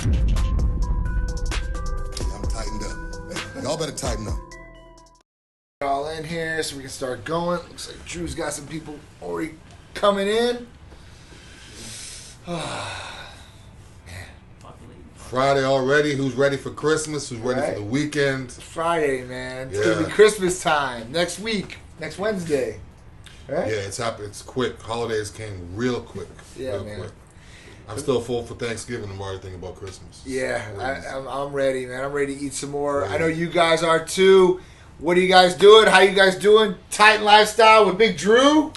I'm tightened up. Y'all better tighten up. All in here so we can start going. Looks like Dru's got some people already coming in. Friday already. Who's ready for Christmas? Who's ready for the weekend? It's Friday, man. It's gonna be Christmas time next week, next Wednesday. Right? Yeah, it's happened. It's quick. Holidays came real quick. Yeah, real man. Quick. I'm still full for Thanksgiving. I'm already thinking about Christmas. Yeah, I'm ready, man. I'm ready to eat some more. I know you guys are too. What are you guys doing? How you guys doing? Titan Lifestyle with Big Dru.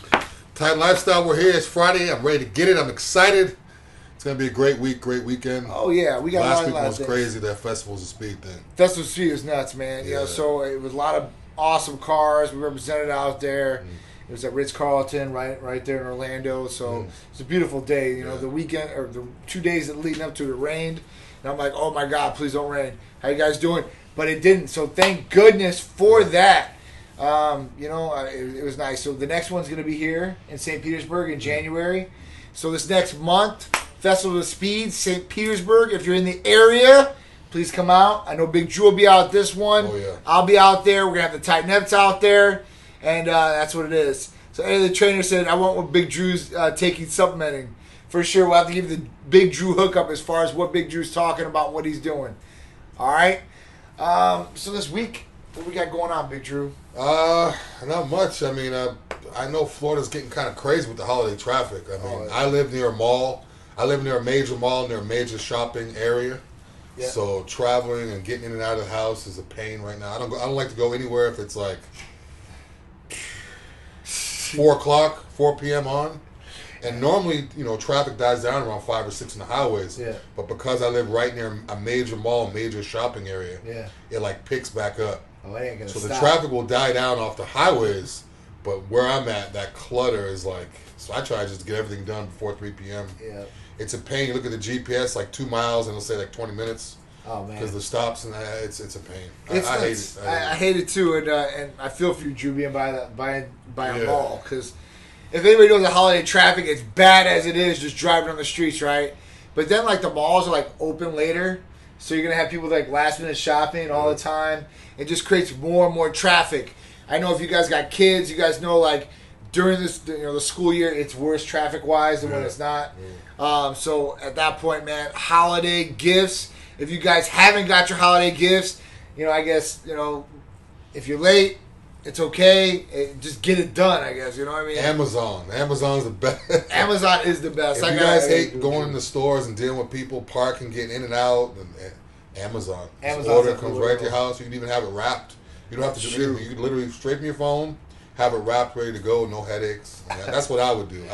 Titan Lifestyle. We're here. It's Friday. I'm ready to get it. I'm excited. It's gonna be a great week, great weekend. Oh yeah, we got last week was crazy. That Festivals of Speed thing. Festival of Speed was nuts, man. You know, so it was a lot of awesome cars. We represented out there. It was at Ritz-Carlton, right there in Orlando. So it's a beautiful day. You know, the weekend or the 2 days that leading up to it rained, and I'm like, oh my God, please don't rain. How you guys doing? But it didn't. So thank goodness for that. You know, it was nice. So the next one's going to be here in St. Petersburg in January. So this next month, Festival of Speed, St. Petersburg. If you're in the area, please come out. I know Big Dru will be out this one. Oh, yeah. I'll be out there. We're going to have the Titanettes out there. And that's what it is. So any of the trainers said, I want what Big Dru's taking supplementing. For sure, we'll have to give the Big Dru hookup as far as what Big Dru's talking about, what he's doing. All right? So this week, what we got going on, Big Dru? Not much. I mean, I know Florida's getting kind of crazy with the holiday traffic. I mean, I live near a mall. I live near a major mall, near a major shopping area. Yeah. So traveling and getting in and out of the house is a pain right now. I don't like to go anywhere if it's like 4 p.m. on. And normally, you know, traffic dies down around 5 or 6 in the highways. Yeah. But because I live right near a major mall, major shopping area, it like picks back up. Oh, it ain't gonna stop. So the traffic will die down off the highways, but where I'm at, that clutter is like. So I try just to get everything done before 3 p.m. Yeah. It's a pain. You look at the GPS, like 2 miles, and it'll say like 20 minutes. Oh man. Because the stops and it's a pain. I hate it. I hate it too, and I feel for you, Dru, being by a mall, because if anybody knows the holiday traffic, it's bad as it is just driving on the streets, right? But then like the malls are like open later, so you're gonna have people like last minute shopping all the time. It just creates more and more traffic. I know if you guys got kids, you guys know like during this, you know, the school year, it's worse traffic wise than when it's not. So at that point, man, holiday gifts. If you guys haven't got your holiday gifts, you know, I guess, you know, if you're late, it's okay. Just get it done, I guess. You know what I mean? Amazon's the best. Amazon is the best. If you guys hate going in the stores and dealing with people parking, getting in and out, Amazon. Order comes right to your house. You can even have it wrapped. You don't have to do anything. You can literally straight from your phone, have it wrapped, ready to go, no headaches. That's what I would do.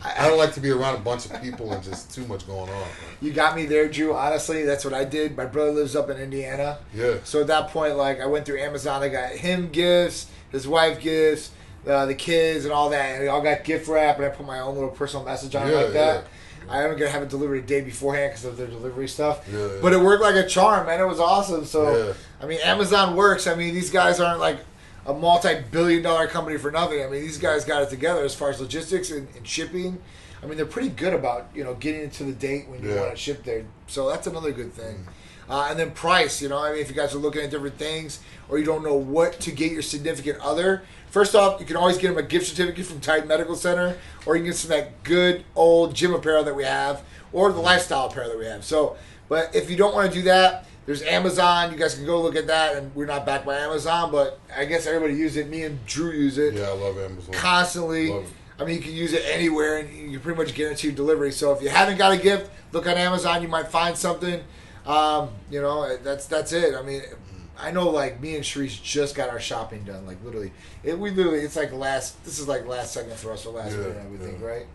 I don't like to be around a bunch of people and just too much going on. You got me there, Dru. Honestly, that's what I did. My brother lives up in Indiana. Yeah. So at that point, like, I went through Amazon. I got him gifts, his wife gifts, the kids, and all that. And they all got gift wrap, and I put my own little personal message on it like that. Yeah. I am going to have it delivered a day beforehand because of their delivery stuff. Yeah. But it worked like a charm, man. It was awesome. So, I mean, Amazon works. I mean, these guys aren't like a multi-billion-dollar company for nothing. I mean, these guys got it together as far as logistics and shipping. I mean, they're pretty good about, you know, getting it to the date when you want it shipped there. So that's another good thing. And then price, you know, I mean, if you guys are looking at different things or you don't know what to get your significant other, first off, you can always get them a gift certificate from Titan Medical Center, or you can get some of that good old gym apparel that we have, or the lifestyle apparel that we have. So, but if you don't want to do that, there's Amazon. You guys can go look at that, and we're not backed by Amazon, but I guess everybody uses it. Me and Dru use it. Yeah, I love Amazon. Constantly. Love it. I mean, you can use it anywhere, and you can pretty much guarantee delivery. So if you haven't got a gift, look on Amazon. You might find something. You know, that's it. I mean, I know, like, me and Sharice just got our shopping done. Like, literally. It's like this is like last second for us, or last minute and everything, right?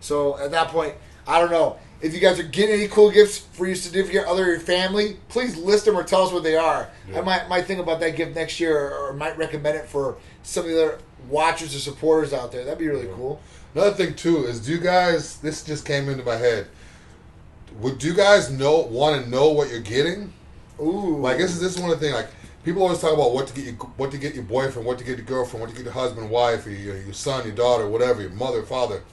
So at that point, I don't know. If you guys are getting any cool gifts for your significant other or your family, please list them or tell us what they are. Yeah. I might think about that gift next year, or might recommend it for some of the other watchers or supporters out there. That'd be really cool. Another thing too is, do you guys? This just came into my head. Would you guys want to know what you're getting? Ooh, like this is one of the things. Like, people always talk about what to get your boyfriend, what to get your girlfriend, what to get your husband, wife, or your son, your daughter, whatever, your mother, father.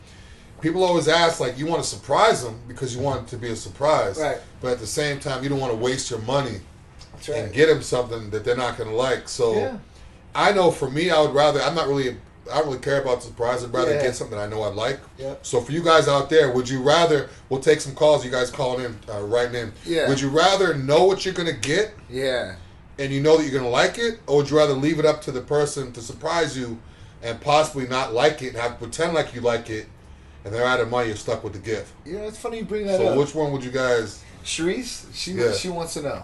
people always ask, like, you want to surprise them because you want it to be a surprise. Right. But at the same time, you don't want to waste your money That's right. and get them something that they're not going to like. So I know for me, I don't really care about the surprise. I'd rather get something I know I like. Yep. So for you guys out there, would you rather, we'll take some calls, you guys calling in, writing in. Yeah. Would you rather know what you're going to get? Yeah. And you know that you're going to like it? Or would you rather leave it up to the person to surprise you and possibly not like it and have to pretend like you like it, and they're out of money, you're stuck with the gift? Yeah, it's funny you bring that up. So which one would you guys... Sharice, she wants to know.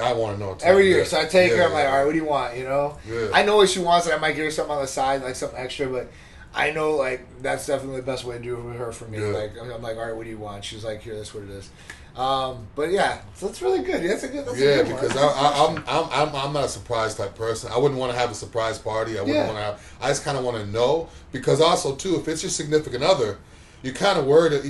I want to know too. Every year. So I take her, I'm like, all right, what do you want, you know? Yeah. I know what she wants, and I might give her something on the side, like something extra, but I know, like, that's definitely the best way to do it with her for me. Yeah. Like, I'm like, all right, what do you want? She's like, here, that's what it is. But yeah, so that's really good. That's a good one. Because I'm not a surprise type person. I wouldn't want to have a surprise party. I wouldn't want to have. I just kind of want to know, because also too, if it's your significant other, you're kind of worried that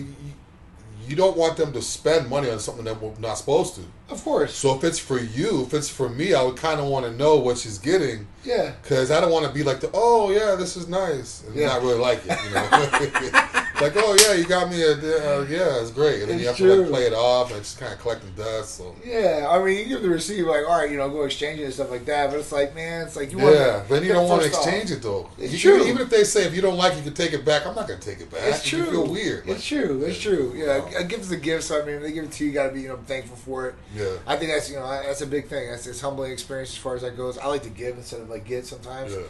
you don't want them to spend money on something that we're not supposed to. Of course. So if it's for you, if it's for me, I would kind of want to know what she's getting. Yeah. Because I don't want to be like, this is nice, and not really like it, you know. Like, oh yeah, you got me it's great, and then you have to like play it off, and it's kind of collecting dust. So yeah, I mean, you give the receipt like, all right, go exchange it and stuff like that, but it's like, man, it's like you want. Yeah, then you don't want to exchange it though. It's true. Even if they say if you don't like it, you can take it back. I'm not gonna take it back. It's true. You feel weird. It's true. It's true. Yeah, a gift is a gift. So I mean, if they give it to you, you got to be thankful for it. Yeah. I think that's a big thing. That's a humbling experience as far as that goes. I like to give instead of like get sometimes. Yeah.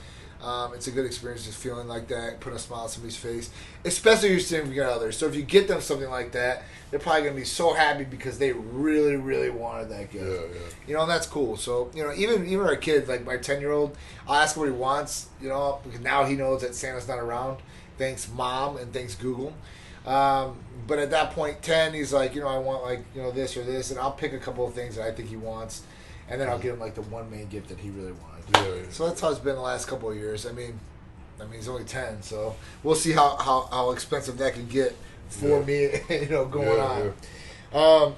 It's a good experience just feeling like that, putting a smile on somebody's face, especially your significant other. So if you get them something like that, they're probably going to be so happy because they really, really wanted that gift. Yeah. And that's cool. So, even our kids, like my 10-year-old, I'll ask him what he wants, because now he knows that Santa's not around. Thanks, Mom, and thanks, Google. But at that point, 10, he's like, I want like, this or this, and I'll pick a couple of things that I think he wants, and then I'll give him like the one main gift that he really wanted. Yeah. So that's how it's been the last couple of years. I mean, he's only 10, so we'll see how expensive that can get for me, going on.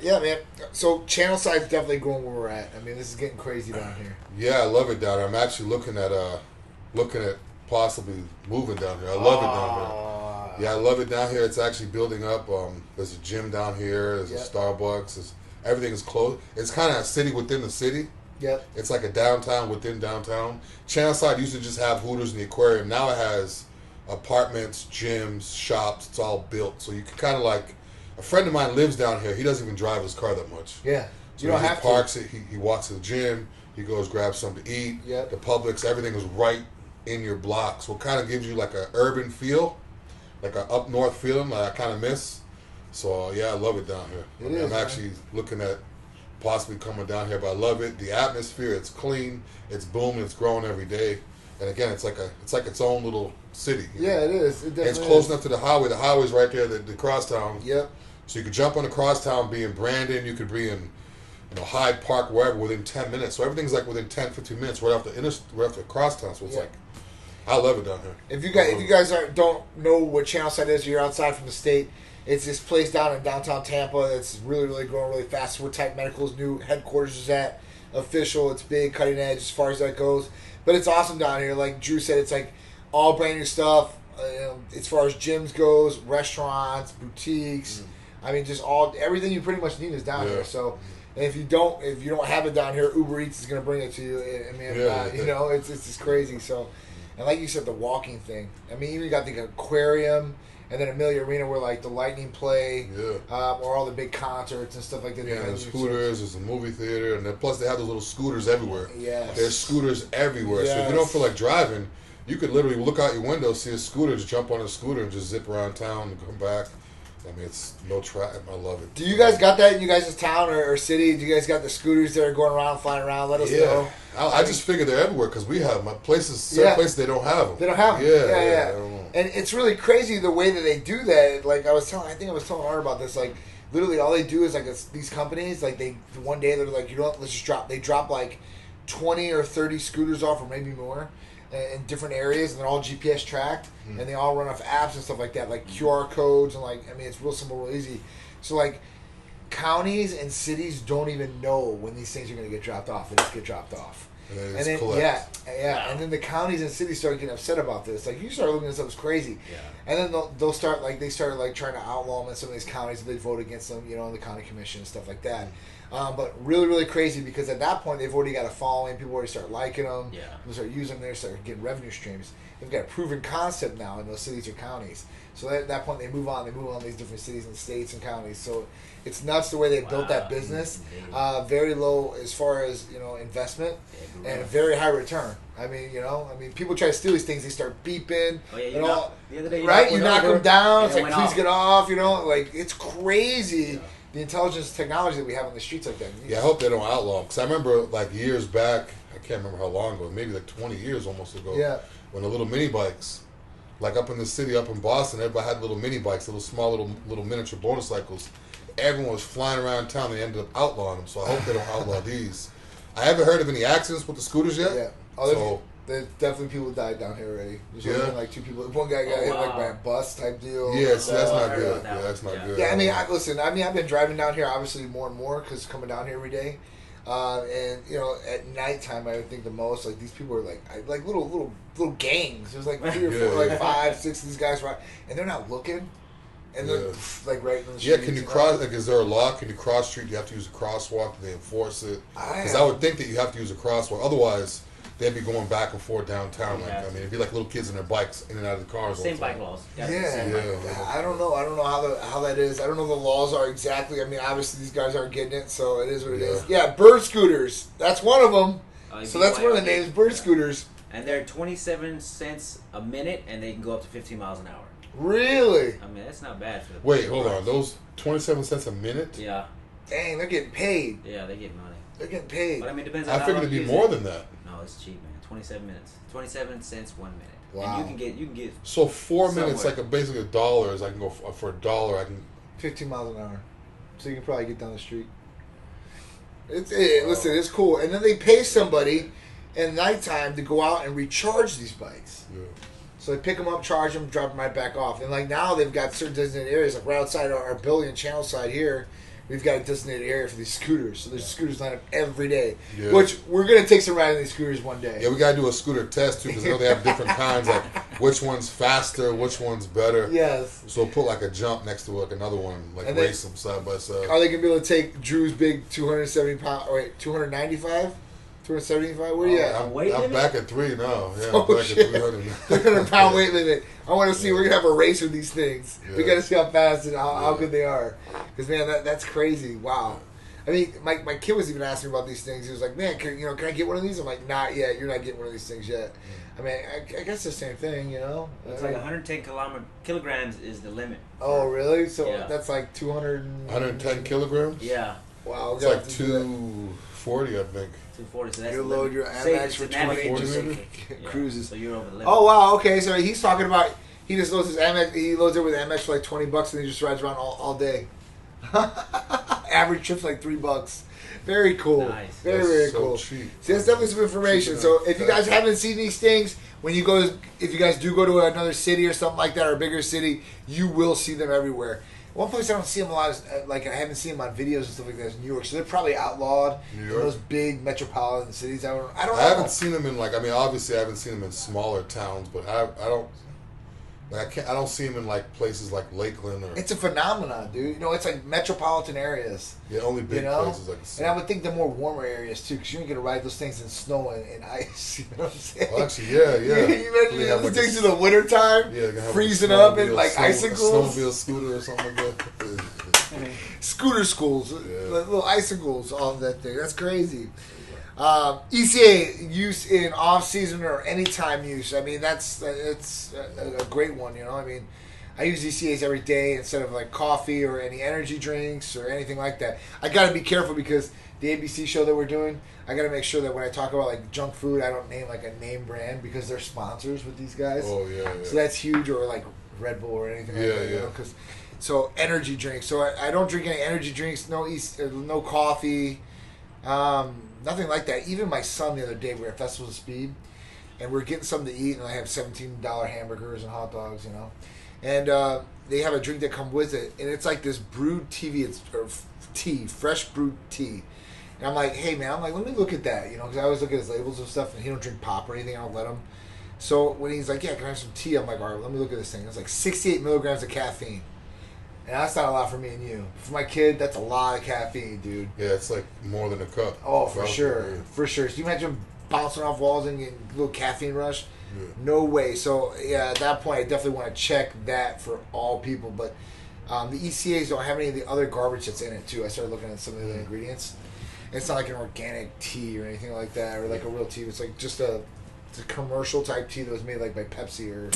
Yeah, man. So Channelside's definitely going where we're at. I mean, this is getting crazy down here. Yeah, I love it down here. I'm actually looking at possibly moving down here. I love it down here. Yeah, I love it down here. It's actually building up. There's a gym down here. There's a Starbucks. Everything is close. It's kind of a city within the city. Yep. It's like a downtown within downtown. Channelside used to just have Hooters and the aquarium. Now it has apartments, gyms, shops. It's all built. So you can kind of like, a friend of mine lives down here. He doesn't even drive his car that much. Yeah. So he just parks it. He walks to the gym. He goes grabs something to eat. Yep. The Publix, everything is right in your block. So it kind of gives you like an urban feel, like an up north feeling that I kind of miss. So yeah, I love it down here. I'm actually looking at possibly coming down here, but I love it. The atmosphere, it's clean, it's booming, it's growing every day. And again, it's like its own little city. Yeah, it is. It it's close enough to the highway. The highway's right there, the crosstown. Yep. So you could jump on the crosstown, be in Brandon, you could be in Hyde Park, wherever, within 10 minutes. So everything's like within 10, 15 minutes right off the crosstown. So it's like, I love it down here. If you guys don't know what Channelside is, you're outside from the state. It's this place down in downtown Tampa. It's really, really growing really fast. Where Titanmedical's new headquarters is at. Official. It's big, cutting edge as far as that goes. But it's awesome down here. Like Drew said, it's like all brand new stuff. As far as gyms goes, restaurants, boutiques. I mean, just everything you pretty much need is down here. So, and if you don't have it down here, Uber Eats is going to bring it to you. I mean, it's just crazy. So, and like you said, the walking thing. I mean, even you got the aquarium. And then Amelia Arena, where like the Lightning play, or all the big concerts and stuff like that. Yeah, there's Hooters, there's a movie theater, and then plus they have those little scooters everywhere. Yes. There's scooters everywhere. Yes. So if you don't feel like driving, you could literally look out your window, see a scooter, just jump on a scooter and just zip around town and come back. I mean, it's no traffic. I love it. Do you guys got that in you guys' town or city? Do you guys got the scooters that are going around, flying around? Let us know. I just figured they're everywhere because we have my places. Certain places they don't have them. They don't have them. Yeah. I don't know. And it's really crazy the way that they do that. Like I think I was telling Art about this. Like literally, all they do is like these companies. Like one day they're like, let's just drop. They drop like 20 or 30 scooters off, or maybe more, in different areas, and they're all GPS tracked, and they all run off apps and stuff like that, like QR codes, and it's real simple, real easy. So like counties and cities don't even know when these things are going to get dropped off. They just get dropped off. And then wow. And then the counties and cities start getting upset about this. Like, you start looking at stuff, it's crazy. Yeah. And then they'll start they started trying to outlaw them in some of these counties. They vote against them, in the county commission and stuff like that. But really, really crazy, because at that point they've already got a following. People already start liking them. Yeah. People start using them. They start getting revenue streams. They've got a proven concept now in those cities or counties. So at that point they move on. They move on to these different cities and states and counties. So it's nuts the way they built that business. Very low as far as investment, and very high return. I mean, people try to steal these things. They start beeping. Oh, yeah, the other day, you knock them down. It's like, please get off. It's crazy. Yeah. The intelligence technology that we have on the streets like that. Yeah, I hope they don't outlaw them. Because I remember, years back, I can't remember how long ago, maybe 20 years almost ago, when the little mini bikes, up in the city, up in Boston, everybody had little mini bikes, small little miniature motorcycles. Everyone was flying around town. They ended up outlawing them, so I hope they don't outlaw these. I haven't heard of any accidents with the scooters yet. Yeah. There's definitely people died down here already. There's only 2 people. One guy got hit by a bus type deal. Yeah, so that's not good. Yeah, that's not good. Yeah, I mean, I've been driving down here obviously more and more because coming down here every day. And at nighttime, I would think the most these people are like little gangs. There's 3 or 4, 5, 6 of these guys, right? And they're not looking. And they're right in the street. Yeah, can you cross? Is there a law? Can you cross street? Do you have to use a crosswalk? Do they enforce it? Because I would think that you have to use a crosswalk. Otherwise, they'd be going back and forth downtown. It'd be like little kids on their bikes in and out of the cars. Same bike laws. Yeah. I don't know. I don't know how that is. I don't know the laws are exactly. I mean, obviously these guys aren't getting it, so it is what it is. Yeah, bird scooters. That's one of them. So that's one of the names, bird scooters. And they're 27 cents a minute, and they can go up to 15 miles an hour. Really? I mean, that's not bad for the Wait, hold on. Those 27 cents a minute? Yeah. Dang, they're getting paid. Yeah, they get money. They're getting paid. But I mean, it depends on I figured it'd be more than that. No, it's cheap, man. 27 minutes. 27 cents 1 minute. Wow. And you can get So 4 minutes, basically $1. I can go for $1. I can 15 miles an hour. So you can probably get down the street. Listen, it's cool. And then they pay somebody at nighttime to go out and recharge these bikes. Yeah. So they pick them up, charge them, drop them right back off. And now they've got certain designated areas. Right outside our building in Channelside here, we've got a designated area for these scooters. So there's scooters lined up every day. Yeah. Which we're going to take some ride on these scooters one day. Yeah, we got to do a scooter test too, because I know they have different kinds, which one's faster, which one's better. Yes. So put a jump next to another one, and race them side by side. Are they going to be able to take Dru's big 295? 275? Where you at? I'm back at 3 now. Yeah, I'm back at 300 now. 300-pound weight limit. I want to see. We're going to have a race with these things. Yeah. We got to see how fast and how good they are. Because, man, that's crazy. Wow. I mean, my kid was even asking me about these things. He was like, man, can I get one of these? I'm like, not yet. You're not getting one of these things yet. I mean, I guess the same thing, It's 110 kilograms is the limit. Oh, really? So that's 200... 110 kilograms? Yeah. Wow. It's 240, I think. 240. So that's you load your Amex for 20 cruises. So you're over the limit. Oh, wow. Okay. So he's talking about, he just loads his Amex, he loads it with Amex for $20 and he just rides around all day. Average trip's $3. Very cool. Nice. Very cool. Cheap. See, that's definitely some information. So if you guys haven't seen these things, if you guys do go to another city or something like that, or a bigger city, you will see them everywhere. One place I don't see them a lot is, I haven't seen them on videos and stuff like that, is New York. So they're probably outlawed in those big metropolitan cities. I don't know. I haven't seen them in obviously I haven't seen them in smaller towns, but I don't. I don't see them in places like Lakeland or. It's a phenomenon, dude. It's metropolitan areas. Yeah, only big places and I would think the more warmer areas too, because you ain't gonna ride those things in snow and ice. You know what I'm saying? Well, actually, yeah. You imagine those things in the wintertime, freezing up and icicles. Snowmobile scooter or something like that. Scooter schools, little icicles, all of that thing. That's crazy. ECA use in off season or anytime use. I mean, it's a great one. I mean, I use ECAs every day instead of coffee or any energy drinks or anything like that. I got to be careful because the ABC show that we're doing, I got to make sure that when I talk about junk food, I don't name a name brand because they're sponsors with these guys. Oh yeah. So that's huge, or Red Bull or anything like that. Yeah. So energy drinks. So I don't drink any energy drinks. No coffee. Nothing like that. Even my son the other day, we were at Festival of Speed, and we're getting something to eat, and I have $17 hamburgers and hot dogs, and they have a drink that comes with it, and it's this brewed tea, fresh brewed tea, And I'm like, hey, man, let me look at that, because I always look at his labels and stuff, and he don't drink pop or anything. I don't let him. So when he's like, yeah, can I have some tea? I'm like, all right, let me look at this thing. It's like 68 milligrams of caffeine. And that's not a lot for me and you. For my kid, that's a lot of caffeine, dude. Yeah, it's like more than a cup. Oh, for sure. For sure. So you imagine bouncing off walls and getting a little caffeine rush? Yeah. No way. So, yeah, at that point, I definitely want to check that for all people. But the ECAs don't have any of the other garbage that's in it, too. I started looking at some of the ingredients. It's not like an organic tea or anything like that, or like a real tea. It's like just it's a commercial type tea that was made like by Pepsi or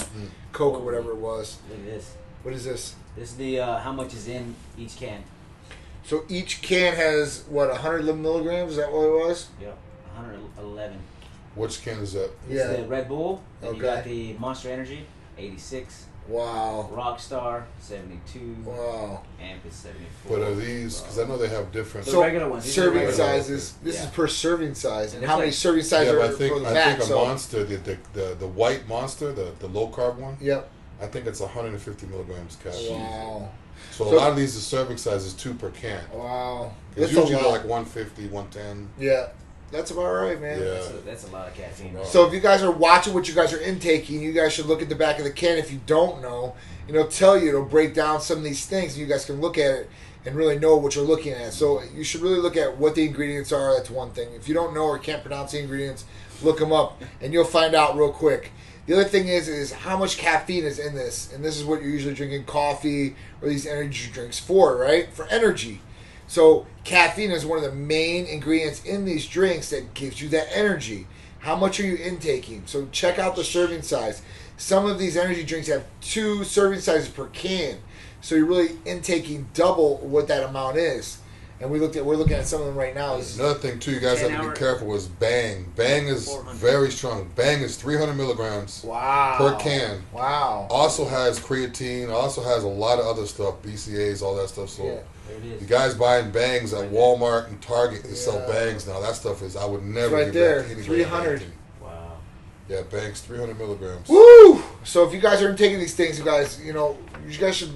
Coke or whatever it was. Look at this. What is this? This is the how much is in each can. So each can has, 111 milligrams? Is that what it was? Yep, 111. Which can is that? This is the Red Bull. Then you got the Monster Energy, 86. Wow. Rockstar, 72. Wow. Amp is 74. But are these, because I know they have different... The regular ones. Serving sizes. This is per serving size. And how many serving sizes are I think a Monster, the white Monster, the low-carb one, yep. I think it's 150 milligrams caffeine. Wow. So a lot of these, the serving size is 2 per can. Wow. It's usually like 150, 110. Yeah. That's about right, man. Yeah. That's a lot of caffeine. Right? So if you guys are watching what you guys are intaking, you guys should look at the back of the can. If you don't know, it'll tell you, it'll break down some of these things, and you guys can look at it and really know what you're looking at. So you should really look at what the ingredients are. That's one thing. If you don't know or can't pronounce the ingredients, look them up, and you'll find out real quick. The other thing is how much caffeine is in this, and this is what you're usually drinking coffee or these energy drinks for, right? For energy. So caffeine is one of the main ingredients in these drinks that gives you that energy. How much are you intaking? So check out the serving size. Some of these energy drinks have 2 serving sizes per can. So you're really intaking double what that amount is. And we're looking at some of them right now. Another thing too, you guys have to be careful is Bang. Bang is very strong. Bang is 300 milligrams per can. Wow. Also has creatine. Also has a lot of other stuff, BCAAs, all that stuff. So there it is. You guys buying Bangs at Walmart and Target, they sell Bangs now. That stuff is, I would never give that to anybody. 300. Wow. Yeah, Bangs, 300 milligrams. Woo! So if you guys are taking these things, you guys should,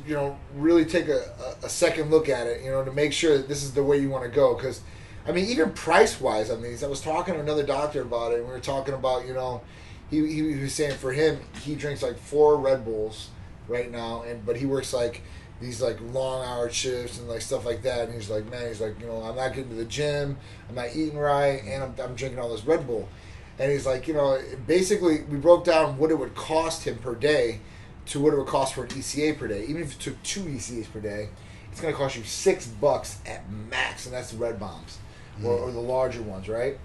really take a second look at it, to make sure that this is the way you want to go. Because, even price-wise on these, I was talking to another doctor about it, and we were talking about, he was saying for him, he drinks like 4 Red Bulls right now, but he works like these like long hour shifts and like stuff like that. And he's like, I'm not getting to the gym, I'm not eating right, and I'm drinking all this Red Bull. And he's like, basically we broke down what it would cost him per day to what it would cost for an ECA per day. Even if it took 2 ECAs per day, it's going to cost you $6 at max, and that's the red bombs or the larger ones, right?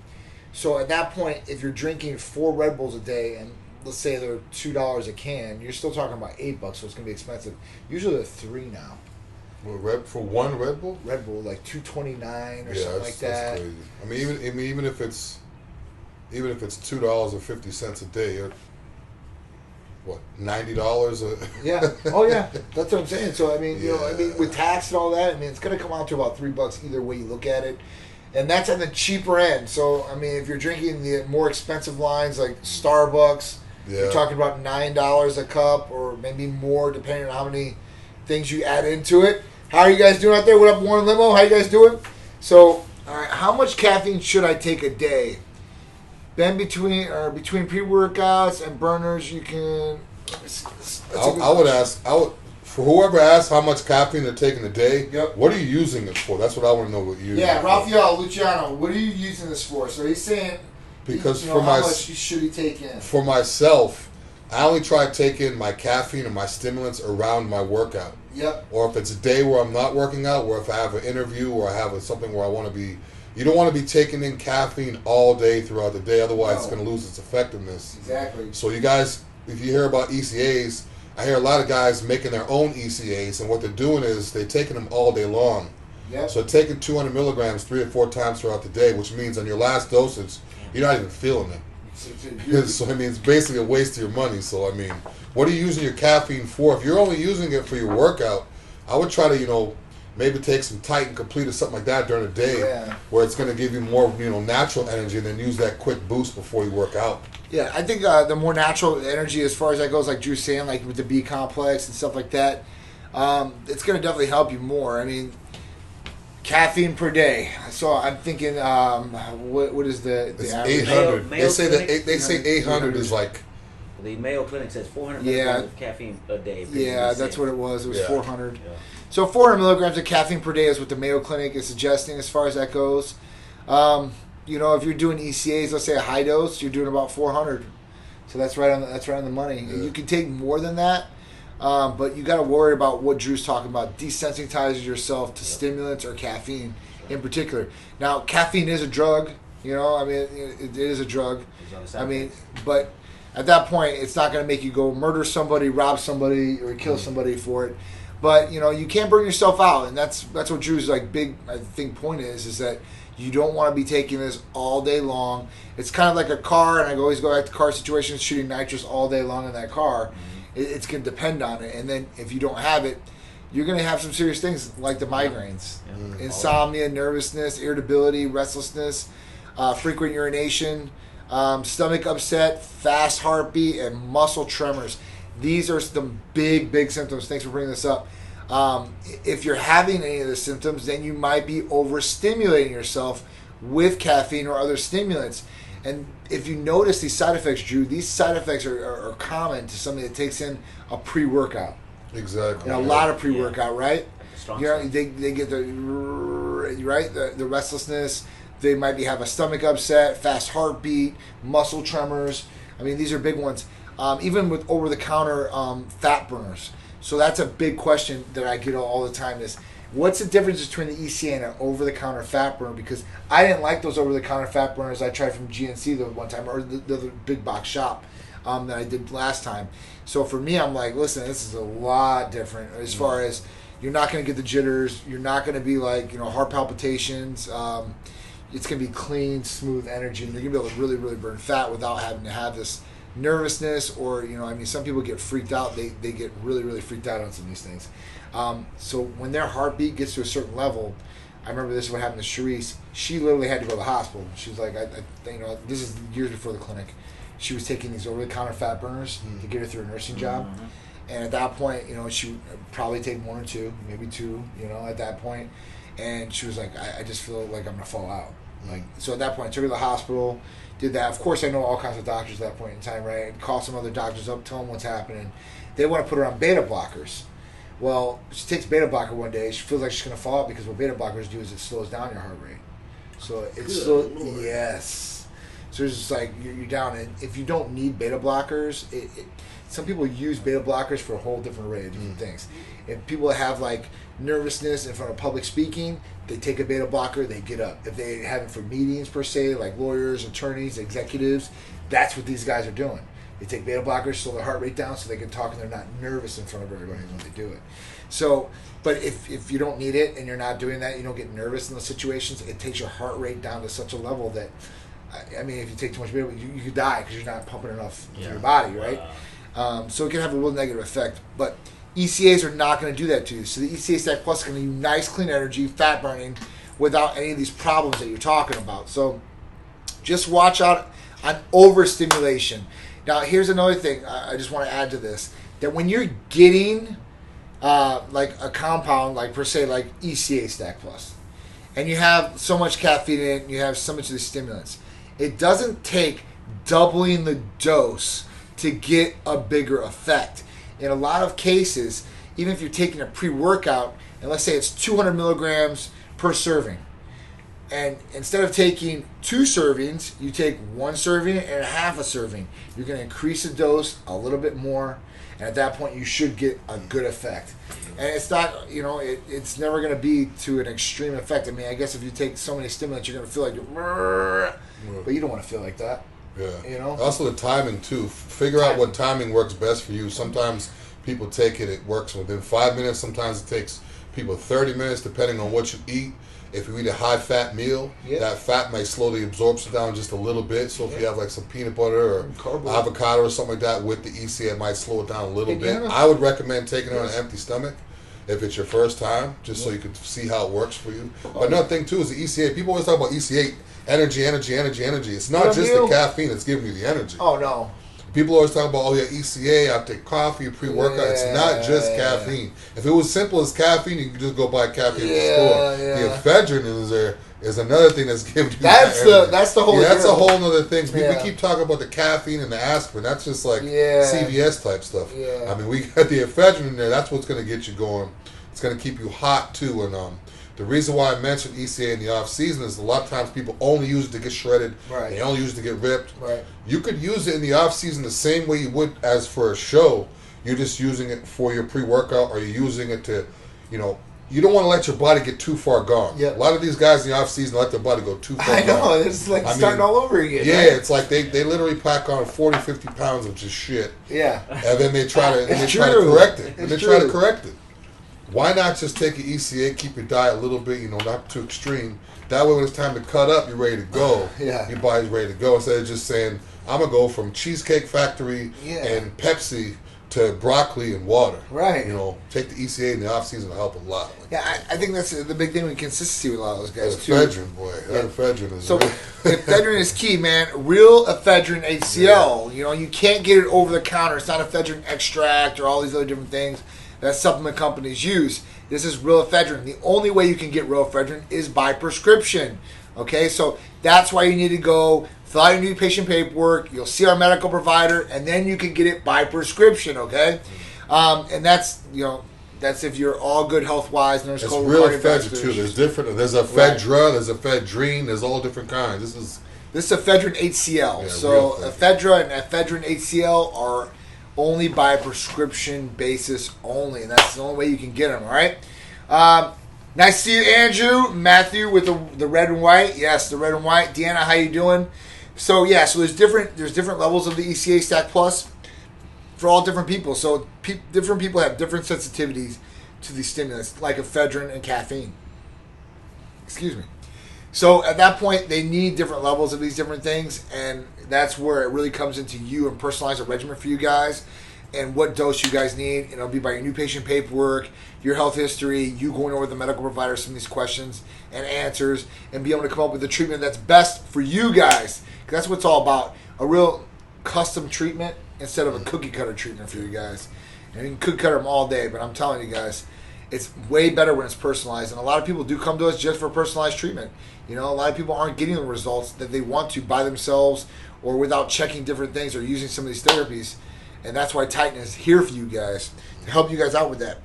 So at that point, if you're drinking 4 Red Bulls a day, and let's say they're $2 a can, you're still talking about $8, so it's going to be expensive. Usually they're 3 now. Well, for one Red Bull? Red Bull, like $2.29 or something like that. That's crazy. Even if it's $2.50 a day, you're, what, $90 Yeah. Oh yeah. That's what I'm saying. So with tax and all that, it's going to come out to about $3 either way you look at it. And that's on the cheaper end. So, if you're drinking the more expensive lines like Starbucks, you're talking about $9 a cup or maybe more depending on how many things you add into it. How are you guys doing out there? What up, Warren Limo? How you guys doing? So, all right, how much caffeine should I take a day? Then between pre-workouts and burners, you can... For whoever asks how much caffeine they're taking a day, what are you using it for? That's what I want to know what you're using. Yeah, Rafael Luciano, what are you using this for? So he's saying, how much should he take in? For myself, I only try to take in my caffeine and my stimulants around my workout. Yep. Or if it's a day where I'm not working out, or if I have an interview or I have something where I want to be... You don't want to be taking in caffeine all day throughout the day, otherwise it's going to lose its effectiveness. Exactly. So you guys, if you hear about ECAs... I hear a lot of guys making their own ECAs, and what they're doing is they're taking them all day long. Yep. So taking 200 milligrams 3 or 4 times throughout the day, which means on your last dosage, you're not even feeling it. So, it's basically a waste of your money. So, what are you using your caffeine for? If you're only using it for your workout, I would try to, maybe take some Titan Complete or something like that during the day where it's going to give you more, natural energy, and then use that quick boost before you work out. Yeah, I think the more natural energy as far as that goes, like Drew's saying, like with the B complex and stuff like that, it's going to definitely help you more. Caffeine per day. So I'm thinking, what is the average? 800. They say 800 is like. The Mayo Clinic says 400 milligrams of caffeine a day. Yeah, that's what it was. It was 400. Yeah. So 400 milligrams of caffeine per day is what the Mayo Clinic is suggesting as far as that goes. You know, if you're doing ECAs, let's say a high dose, you're doing about 400. So that's right on the money. Yeah. You can take more than that. But you got to worry about what Dru's talking about. Desensitizing yourself to stimulants or caffeine in particular. Now, caffeine is a drug. You know, I mean, it is a drug. I mean, but at that point, it's not going to make you go murder somebody, rob somebody, or kill somebody for it. But, you know, you can't burn yourself out. And that's what Dru's like big, I think, point is that you don't want to be taking this all day long. It's kind of like a car, and I always go back to car situations, shooting nitrous all day long in that car. It's going to depend on it. And then if you don't have it, you're going to have some serious things like the migraines, insomnia, nervousness, irritability, restlessness, frequent urination, stomach upset, fast heartbeat, and muscle tremors. These are some big symptoms. Thanks for bringing this up. If you're having any of the symptoms, then you might be overstimulating yourself with caffeine or other stimulants. And if you notice these side effects, Dru, these side effects are common to somebody that takes in a pre-workout. Exactly. And a lot of pre-workout, right? You know, they get the restlessness. They might have a stomach upset, fast heartbeat, muscle tremors. I mean, these are big ones. Even with over-the-counter fat burners. So that's a big question that I get all the time is, what's the difference between the ECA and an over-the-counter fat burner? Because I didn't like those over-the-counter fat burners I tried from GNC the one time, or the big box shop that I did last time. So for me, I'm like, listen, this is a lot different as far as you're not going to get the jitters. You're not going to be like, you know, heart palpitations. It's going to be clean, smooth energy. And you're going to be able to really, really burn fat without having to have this nervousness or, you know, I mean, some people get freaked out. They get really, really freaked out on some of these things. So when their heartbeat gets to a certain level, I remember this is what happened to Charisse. She literally had to go to the hospital. She was like, you know, this is years before the clinic. She was taking these over-the-counter fat burners to get her through a nursing job. And at that point, you know, she would probably take one or two, maybe two, you know, at that point. And she was like, I just feel like I'm going to fall out. Like, so at that point, I took her to the hospital, did that. Of course, I know all kinds of doctors at that point in time, right? I'd call some other doctors up, tell them what's happening. They want to put her on beta blockers. Well, she takes beta blocker one day. She feels like she's going to fall out because what beta blockers do is it slows down your heart rate. So it's slow. Yes. So it's just like you're down. And if you don't need beta blockers, some people use beta blockers for a whole different array of different things. If people have like nervousness in front of public speaking, they take a beta blocker, they get up. If they have it for meetings per se, like lawyers, attorneys, executives, that's what these guys are doing. They take beta blockers, slow their heart rate down so they can talk and they're not nervous in front of everybody when they do it. So, but if you don't need it and you're not doing that, you don't get nervous in those situations, it takes your heart rate down to such a level that, I mean, if you take too much beta, you could die because you're not pumping enough to your body, right? So it can have a real negative effect. But ECAs are not going to do that to you. So the ECA Stack Plus is going to give you nice, clean energy, fat burning, without any of these problems that you're talking about. So just watch out on overstimulation. Now, here's another thing I just want to add to this. That when you're getting like a compound, like per se, like ECA Stack Plus, and you have so much caffeine in it, and you have so much of the stimulants, it doesn't take doubling the dose to get a bigger effect. In a lot of cases, even if you're taking a pre-workout, and let's say it's 200 milligrams per serving, and instead of taking 2 servings, you take 1 serving and half a serving. You're going to increase the dose a little bit more, and at that point, you should get a good effect. And it's not, you know, it's never going to be to an extreme effect. I mean, I guess if you take so many stimulants, you're going to feel like you're, but you don't want to feel like that. Yeah. You know? Also the timing too. Figure out what timing works best for you. Sometimes people take it works within 5 minutes. Sometimes it takes people 30 minutes depending on what you eat. If you eat a high fat meal, that fat may slow the absorption down just a little bit. So if you have like some peanut butter or avocado or something like that with the ECA, it might slow it down a little bit. I would recommend taking it on an empty stomach if it's your first time, just so you can see how it works for you. But another thing too is the ECA. People always talk about ECA. Energy. It's not just the caffeine that's giving you the energy. Oh, no. people always talk about, ECA, I take coffee, pre-workout. It's not just caffeine. If it was simple as caffeine, you could just go buy caffeine at the store. The ephedrine is another thing that's given you. That's the whole. Yeah, that's a whole other thing. We keep talking about the caffeine and the aspirin. That's just like CVS type stuff. Yeah. I mean, we got the ephedrine in there. That's what's going to get you going. It's going to keep you hot too. And the reason why I mentioned ECA in the off season is a lot of times people only use it to get shredded. Right. They only use it to get ripped. Right. You could use it in the off season the same way you would as for a show. You're just using it for your pre-workout, or you're using it to, you don't want to let your body get too far gone. Yep. A lot of these guys in the off season let their body go too far gone. I know. It's like starting all over again. Yeah, right? It's like they literally pack on 40, 50 pounds of just shit. Yeah. And then they try to correct it. Why not just take an ECA, keep your diet a little bit, not too extreme. That way when it's time to cut up, you're ready to go. Your body's ready to go. Instead of just saying, I'm going to go from Cheesecake Factory and Pepsi to broccoli and water. Right. Take the ECA in the off season to help a lot. Yeah, I think that's the big thing with consistency with a lot of those guys too. Ephedrine, boy. That ephedrine is ephedrine is key, man. Real ephedrine HCl. You can't get it over the counter. It's not ephedrine extract or all these other different things that supplement companies use. This is real ephedrine. The only way you can get real ephedrine is by prescription. Okay, so that's why you need to go fill out your new patient paperwork. You'll see our medical provider, and then you can get it by prescription. Okay, and that's that's if you're all good health wise. And there's it's real ephedrine too. There's different. There's ephedra. There's ephedrine. There's all different kinds. This is ephedrine HCl. So ephedra and ephedrine HCl are only by prescription basis only, and that's the only way you can get them. All right. Nice to see you, Andrew. Matthew with the red and white. Yes, the red and white. Deanna, how you doing? So so there's different levels of the ECA Stack Plus for all different people. So different people have different sensitivities to these stimulants, like ephedrine and caffeine. Excuse me. So at that point, they need different levels of these different things, and that's where it really comes into you and personalize a regimen for you guys and what dose you guys need. And it'll be by your new patient paperwork, your health history, you going over with the medical provider some of these questions and answers, and be able to come up with the treatment that's best for you guys. Because that's what it's all about. A real custom treatment instead of a cookie cutter treatment for you guys. And you can cookie cutter them all day, but I'm telling you guys, it's way better when it's personalized. And a lot of people do come to us just for personalized treatment. A lot of people aren't getting the results that they want to by themselves or without checking different things or using some of these therapies. And that's why Titan is here for you guys, to help you guys out with that.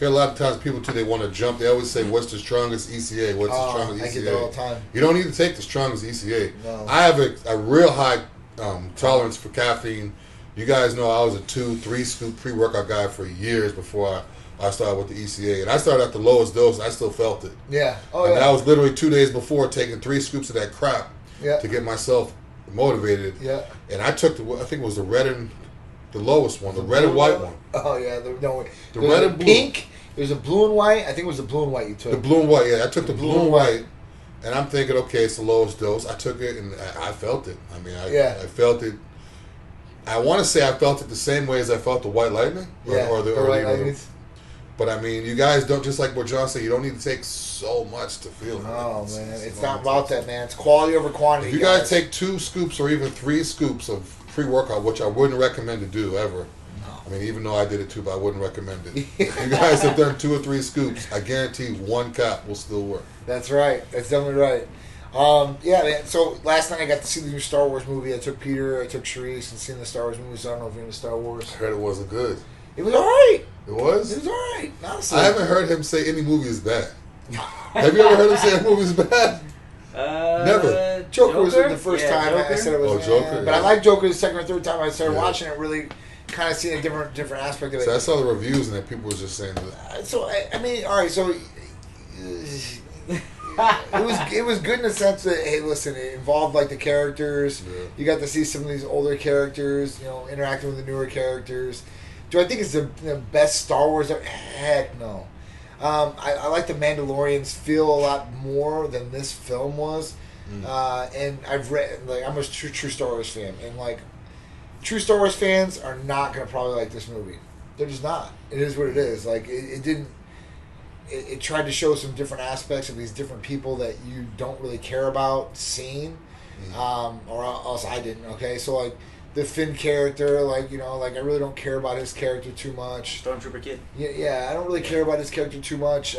A lot of times people, too, they want to jump. They always say, what's the strongest ECA? What's the strongest ECA? I get that all the time. You don't need to take the strongest ECA. No. I have a real high tolerance for caffeine. You guys know I was a 2-3 scoop pre-workout guy for years before I started with the ECA. And I started at the lowest dose, and I still felt it. Yeah. I was literally 2 days before taking 3 scoops of that crap to get myself motivated. Yeah. And I took I think it was the red and the lowest one, the red and white one. Oh, yeah. The red and blue. Pink. There's a blue and white. I think it was the blue and white you took. The blue and white, yeah. I took the blue and white, and I'm thinking, okay, it's the lowest dose. I took it, and I felt it. I mean, I felt it. I want to say I felt it the same way as I felt the white lightning. Or the white lightnings. But, I mean, you guys don't, just like what John said, you don't need to take so much to feel it. Oh, man. It's not about that, man. It's quality over quantity. If you guys take 2 scoops or even 3 scoops of pre-workout, which I wouldn't recommend to do ever. I mean, even though I did it too, but I wouldn't recommend it. If you guys have done 2 or 3 scoops, I guarantee 1 cap will still work. That's right. That's definitely right. Yeah, man. So last night I got to see the new Star Wars movie. I took Peter, I took Sharice, and seen the Star Wars movie. So I don't know if you're into Star Wars. I heard it wasn't good. It was all right. It was? It was all right. Honestly. I haven't heard him say any movie is bad. Have you ever heard him say a movie is bad? Never. Joker was the first time I said it was. Joker. But I like Joker the second or third time I started watching it. Really, kind of seeing a different aspect of it. So I saw the reviews and that people were just saying that. So I mean, all right. So it was good in the sense that, hey, listen, it involved like the characters. Yeah. You got to see some of these older characters, interacting with the newer characters. Do I think it's the best Star Wars ever? Heck no. I like the Mandalorians feel a lot more than this film was. And I've read, I'm a true Star Wars fan, and true Star Wars fans are not going to probably like this movie. They're just not. It is what it is. It didn't. It tried to show some different aspects of these different people that you don't really care about seeing, or else I didn't. Okay, so the Finn character. Like, you know, like I really don't care about his character too much. Stormtrooper kid. Yeah, I don't really care about his character too much.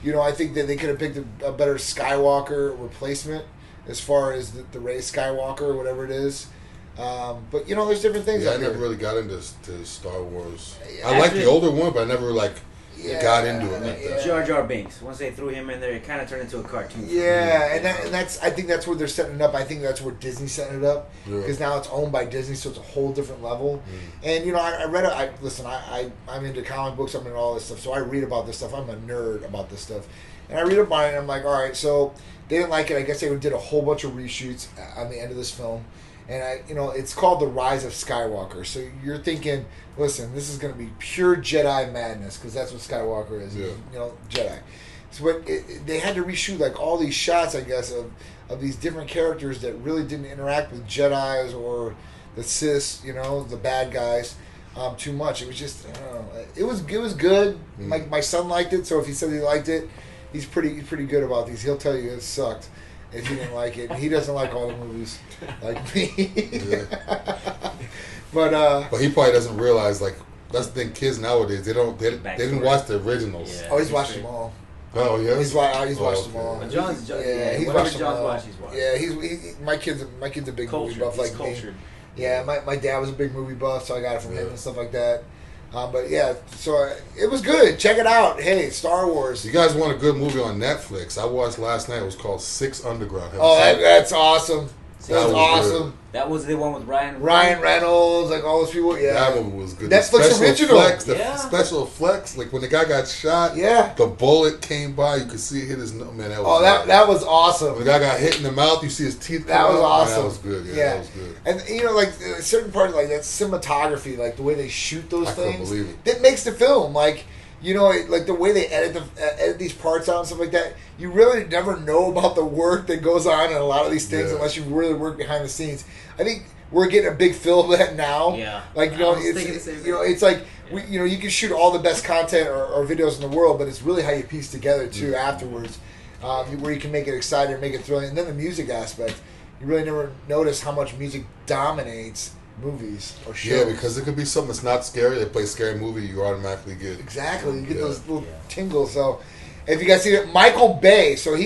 You know, I think that they could have picked a better Skywalker replacement as far as the Rey Skywalker or whatever it is. But you know, there's different things. Yeah, I never really got into Star Wars. I like the older one, but I never got into it like that. Jar Jar Binks. Once they threw him in there, it kind of turned into a cartoon. Yeah, and that's I think that's where they're setting it up. I think that's where Disney's setting it up because now it's owned by Disney, so it's a whole different level. And you know, I'm into comic books. I'm into all this stuff, so I read about this stuff. I'm a nerd about this stuff, and I read about it, and I'm like, all right, so they didn't like it. I guess they did a whole bunch of reshoots on the end of this film. And it's called The Rise of Skywalker. So you're thinking, listen, this is going to be pure Jedi madness because that's what Skywalker is. You know, Jedi. So but they had to reshoot like all these shots, I guess, of these different characters that really didn't interact with Jedis or the Sith, you know, the bad guys, too much. It was just, I don't know. It was good. My son liked it, so if he said he liked it, he's pretty good about these. He'll tell you it sucked if he didn't like it. He doesn't like all the movies like me. But he probably doesn't realize, like, that's the thing, kids nowadays, they didn't watch the originals. Yeah, he's watched them all. Oh, yes? He's watched them all. He's watched them all. Yeah, my kid's a big movie buff like me. Yeah, my dad was a big movie buff, so I got it from him and stuff like that. But yeah, so it was good. Check it out. Hey, Star Wars. You guys want a good movie on Netflix? I watched last night. It was called Six Underground. That's awesome. That was awesome. Good. That was the one with Ryan Reynolds, like all those people. Yeah, that one was good. Netflix original. Special effects, like when the guy got shot. Yeah, the bullet came by. You could see it hit his nose. Man, that was that was awesome. When the guy got hit in the mouth, you see his teeth. That was awesome. Man, that was good. Yeah, that was good. And you know, like certain parts, like that cinematography, like the way they shoot those things, believe it. That makes the film like. You know, like the way they edit these parts out and stuff like that, you really never know about the work that goes on in a lot of these things unless you really work behind the scenes. I think we're getting a big feel of that now. Yeah. Like, you know, it's like, you can shoot all the best content or videos in the world, but it's really how you piece together, too, afterwards, where you can make it exciting and make it thrilling. And then the music aspect, you really never notice how much music dominates movies or shows. Yeah, because it could be something that's not scary. They play a scary movie, you automatically get you get those little tingles. So, if you guys see it, Michael Bay. So he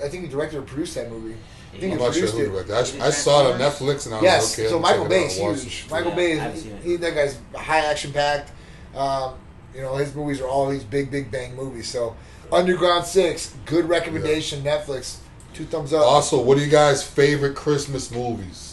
I think he directed or produced that movie. I think I'm not sure who directed. I saw it on Netflix and I was like, okay. So Michael Bay is huge. Michael Bay is that guy's high action packed. You know, his movies are all these big bang movies. So Underground 6, good recommendation. Netflix, 2 thumbs up. Also, what are you guys' favorite Christmas movies?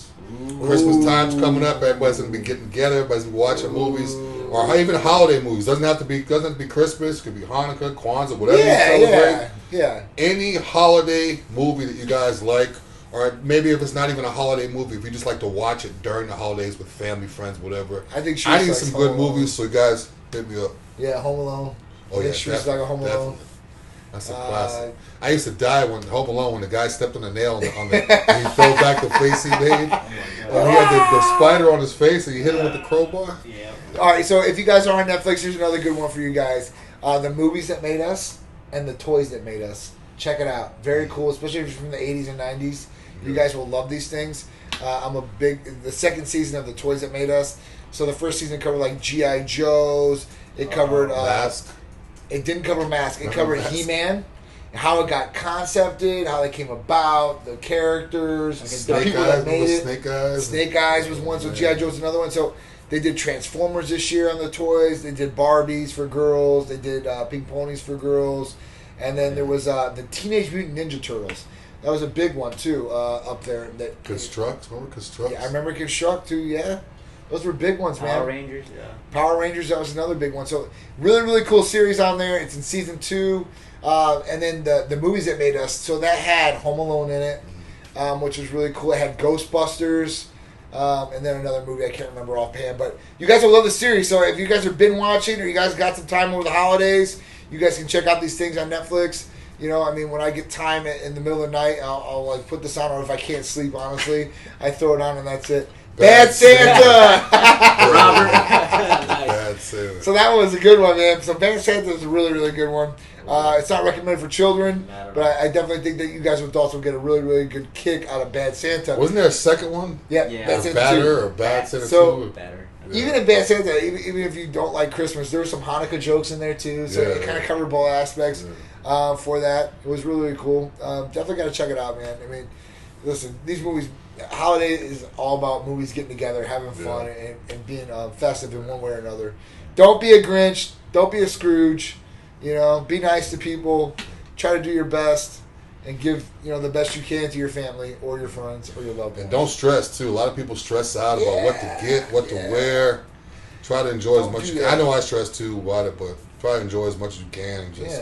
Christmas time's coming up. Everybody's gonna be getting together. Everybody's gonna be watching movies, or even holiday movies. Doesn't have to be Christmas. Could be Hanukkah, Kwanzaa, whatever you celebrate. Yeah. Any holiday movie that you guys like, or maybe if it's not even a holiday movie, if you just like to watch it during the holidays with family, friends, whatever. I need some good movies, so you guys hit me up. Yeah, Home Alone. Oh yeah, like a Home Alone. That's a classic. I used to die when Home Alone when the guy stepped on the nail and he fell back the face he made. And he had the spider on his face and he hit him with the crowbar. Yeah. All right, so if you guys are on Netflix, here's another good one for you guys. The Movies That Made Us and The Toys That Made Us. Check it out. Very cool, especially if you're from the 80s and 90s. You guys will love these things. The second season of The Toys That Made Us. So the first season covered like G.I. Joes. It covered... Mask. It didn't cover Mask. It covered He-Man, how it got concepted, how they came about, the characters, the people that made it. Snake Eyes. Snake Eyes was one, so G.I. Joe was another one. So they did Transformers this year on the toys. They did Barbies for girls. They did Pink Ponies for girls. And then there was the Teenage Mutant Ninja Turtles. That was a big one, too, up there. Construct? Remember Construct? Yeah, I remember Construct, too, yeah. Those were big ones, man. Power Rangers, yeah. Power Rangers, that was another big one. So, really, really cool series on there. It's in season 2. And then the Movies That Made Us. So, that had Home Alone in it, which was really cool. It had Ghostbusters, and then another movie I can't remember offhand. But you guys will love the series. So, if you guys have been watching or you guys got some time over the holidays, you guys can check out these things on Netflix. You know, I mean, when I get time in the middle of the night, I'll like put this on, or if I can't sleep, honestly, I throw it on and that's it. Bad Santa! Robert. Bad So that was a good one, man. So Bad Santa is a really, really good one. It's not recommended for children, but I definitely think that you guys would also get a really, really good kick out of Bad Santa. Wasn't there a second one? Yeah. Bad Santa Batter or Bad Santa 2? Better. Even in Bad Santa, even if you don't like Christmas, there were some Hanukkah jokes in there too. So it kind of covered both aspects for that. It was really, really cool. Definitely got to check it out, man. I mean, listen, these movies, holiday is all about movies getting together, having fun, and being festive in one way or another. Don't be a Grinch. Don't be a Scrooge. You know, be nice to people. Try to do your best. And give the best you can to your family or your friends or your loved ones. And don't stress too. A lot of people stress out about what to get, what to wear. Try to enjoy as much as you can. I know I stress too about it, but try to enjoy as much as you can. And just,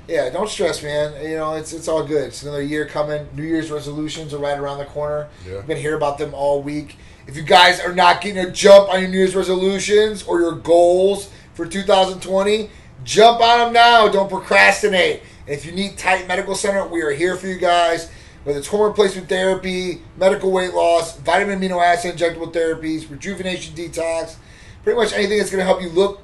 don't stress, man. It's all good. It's another year coming. New Year's resolutions are right around the corner. Yeah. You're gonna hear about them all week. If you guys are not getting a jump on your New Year's resolutions or your goals for 2020, jump on them now. Don't procrastinate. If you need Titan Medical Center, we are here for you guys. Whether it's hormone replacement therapy, medical weight loss, vitamin amino acid injectable therapies, rejuvenation detox, pretty much anything that's going to help you look,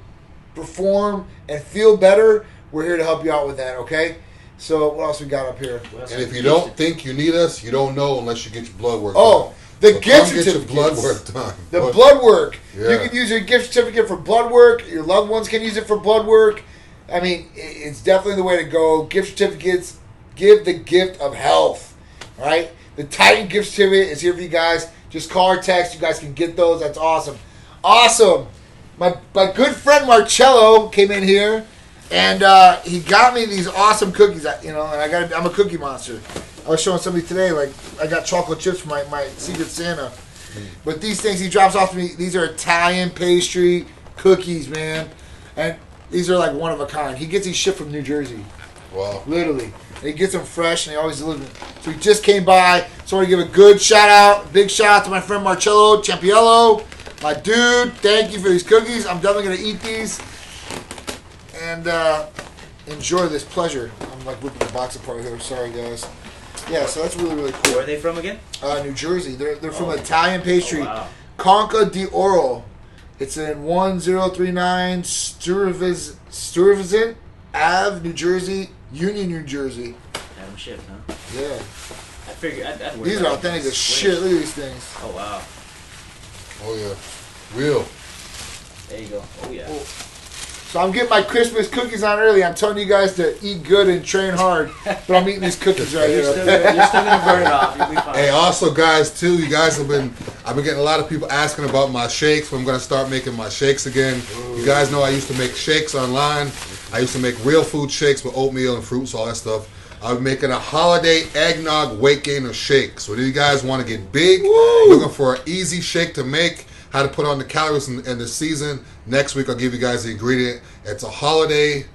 perform, and feel better, we're here to help you out with that, okay? So what else we got up here? And if you don't think you need us, you don't know unless you get your blood work done. The gift certificate. Get your blood work done. The blood work. Yeah. You can use your gift certificate for blood work. Your loved ones can use it for blood work. I mean, it's definitely the way to go. Gift certificates give the gift of health, right? The Titan gift certificate is here for you guys. Just call or text. You guys can get those. That's awesome. Awesome. My good friend Marcello came in here, and he got me these awesome cookies. And I'm a cookie monster. I was showing somebody today, like, I got chocolate chips for my Secret Santa. But these things he drops off to me, these are Italian pastry cookies, man. And these are like one of a kind. He gets these shipped from New Jersey. Wow. Literally. And he gets them fresh and he always delivers them. So he just came by. So I want to give a good shout out, big shout out to my friend Marcello Champiello. My dude, thank you for these cookies. I'm definitely going to eat these and enjoy this pleasure. I'm like ripping the box apart here. Sorry, guys. Yeah, so that's really, really cool. Where are they from again? New Jersey. They're from Italian pastry. Conca di Oro. It's in 1039 Stuyvesant Ave, New Jersey, Union, New Jersey. Had them shipped, huh? Yeah. I figured. These are authentic as shit. Look at these things. Oh, wow. Oh, yeah. Real. There you go. Oh, yeah. Cool. So I'm getting my Christmas cookies on early. I'm telling you guys to eat good and train hard, but I'm eating these cookies right here. You're still going to burn it off. You'll be fine. Hey, also, guys, too, I've been getting a lot of people asking about my shakes. I'm going to start making my shakes again. Ooh. You guys know I used to make shakes online. I used to make real food shakes with oatmeal and fruits, all that stuff. I'm making a holiday eggnog weight gainer shake. So if you guys want to get big, looking for an easy shake to make, how to put on the calories in the season, next week I'll give you guys the ingredient. It's a holiday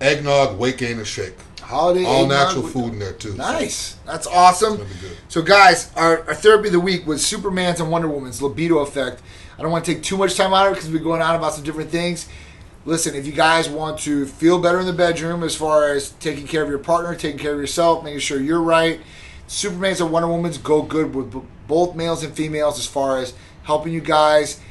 eggnog weight gainer shake. Holiday all eggnog natural food in there too. Nice. So that's awesome. It's gonna be good. So guys, our therapy of the week was Superman's and Wonder Woman's libido effect. I don't want to take too much time out of it because we're going on about some different things. Listen, if you guys want to feel better in the bedroom as far as taking care of your partner, taking care of yourself, making sure you're right, Superman's and Wonder Woman's go good with both males and females as far as helping you guys,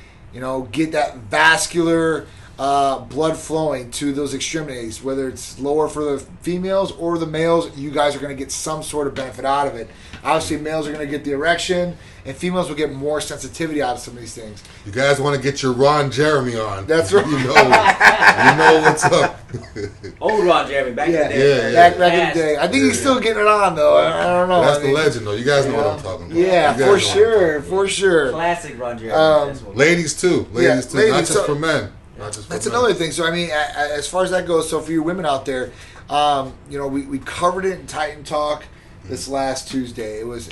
get that vascular blood flowing to those extremities, whether it's lower for the females or the males. You guys are going to get some sort of benefit out of it. Obviously, males are going to get the erection, and females will get more sensitivity out of some of these things. You guys want to get your Ron Jeremy on. That's right. You know what's up. Old Ron Jeremy, back in the day. Back in the day. I think he's still getting it on, though. I don't know. That's the legend, though. You guys know what I'm talking about. Yeah, for sure. Classic Ron Jeremy. Ladies, too. Ladies, too. Not just for men. That's another thing. So, I mean, as far as that goes, so for you women out there, we covered it in Titan Talk this last Tuesday. It was